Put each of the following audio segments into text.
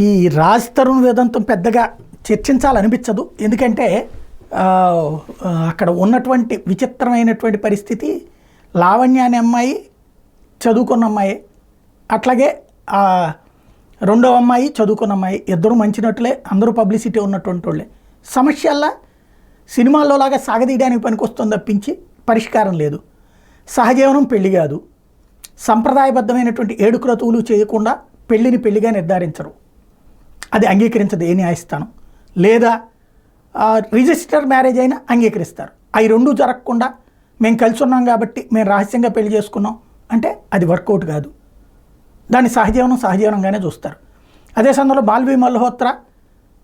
ఈ రాజ్ తరుణ్ వేదంతం పెద్దగా చర్చించాలనిపించదు. ఎందుకంటే అక్కడ ఉన్నటువంటి విచిత్రమైనటువంటి పరిస్థితి, లావణ్య అనే అమ్మాయి చదువుకున్న అమ్మాయి, అట్లాగే రెండవ అమ్మాయి చదువుకున్న అమ్మాయి, ఇద్దరు మంచి నటులే, అందరూ పబ్లిసిటీ ఉన్నటువంటి వాళ్ళే. సమస్యల్లా సినిమాల్లో లాగా సాగదీయడానికి పనికొస్తుంది తప్పించి పరిష్కారం లేదు. సహజీవనం పెళ్లి కాదు, సంప్రదాయబద్ధమైనటువంటి 7 క్రతువులు చేయకుండా పెళ్లిని పెళ్లిగా నిర్ధారించరు, అది అంగీకరించదు ఏ న్యాయస్థానం. లేదా రిజిస్టర్ మ్యారేజ్ అయినా అంగీకరిస్తారు. అవి రెండూ జరగకుండా మేము కలిసి ఉన్నాం కాబట్టి మేము రహస్యంగా పెళ్లి చేసుకున్నాం అంటే అది వర్కౌట్ కాదు. దాన్ని సహజీవనంగానే చూస్తారు. అదే సమయంలో మాల్వి మల్హోత్రా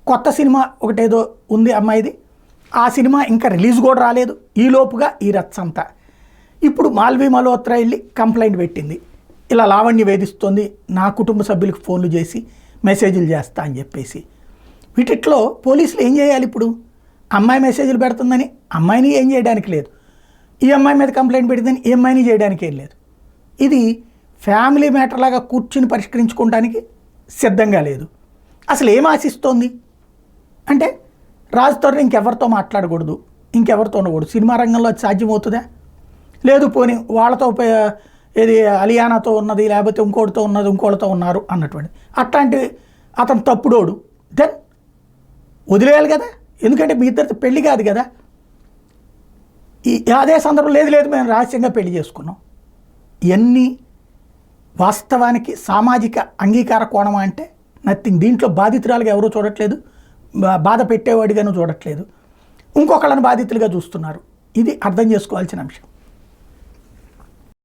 కొత్త సినిమా ఒకటేదో ఉంది అమ్మాయిది, ఆ సినిమా ఇంకా రిలీజ్ కూడా రాలేదు, ఈలోపుగా ఈ రచ్చంతా. ఇప్పుడు మాల్వి మల్హోత్రా వెళ్ళి కంప్లైంట్ పెట్టింది, ఇలా లావణ్య వేధిస్తుంది, నా కుటుంబ సభ్యులకు ఫోన్లు చేసి మెసేజ్లు చేస్తా అని చెప్పేసి. వీటిట్లో పోలీసులు ఏం చేయాలి? ఇప్పుడు అమ్మాయి మెసేజ్లు పెడుతుందని అమ్మాయిని ఏం చేయడానికి లేదు, ఈ అమ్మాయి మీద కంప్లైంట్ పెట్టిందని ఈ అమ్మాయిని చేయడానికి ఏం లేదు. ఇది ఫ్యామిలీ మ్యాటర్ లాగా కూర్చుని పరిష్కరించుకోవడానికి సిద్ధంగా లేదు. అసలు ఏం ఆశిస్తోంది అంటే రాజ్ తరుణ్ ఇంకెవరితో మాట్లాడకూడదు, ఇంకెవరితో ఉండకూడదు. సినిమా రంగంలో అది సాధ్యమవుతుందా? లేదు, పోనీ వాళ్ళతో ఏది అలియానాతో ఉన్నది, లేకపోతే ఇంకోటితో ఉన్నది, ఇంకోటితో ఉన్నారు అన్నటువంటి అట్లాంటి అతను తప్పుడోడు, దెన్ వదిలేయాలి కదా. ఎందుకంటే మీ ఇద్దరితో పెళ్లి కాదు కదా. అదే సందర్భం లేదు మేము రహస్యంగా పెళ్లి చేసుకున్నాం. ఇవన్నీ వాస్తవానికి సామాజిక అంగీకార కోణమా అంటే నథింగ్. దీంట్లో బాధితురాలుగా ఎవరూ చూడట్లేదు, బాధ పెట్టేవాడిగాను చూడట్లేదు, ఇంకొకళ్ళని బాధితులుగా చూస్తున్నారు. ఇది అర్థం చేసుకోవాల్సిన అంశం.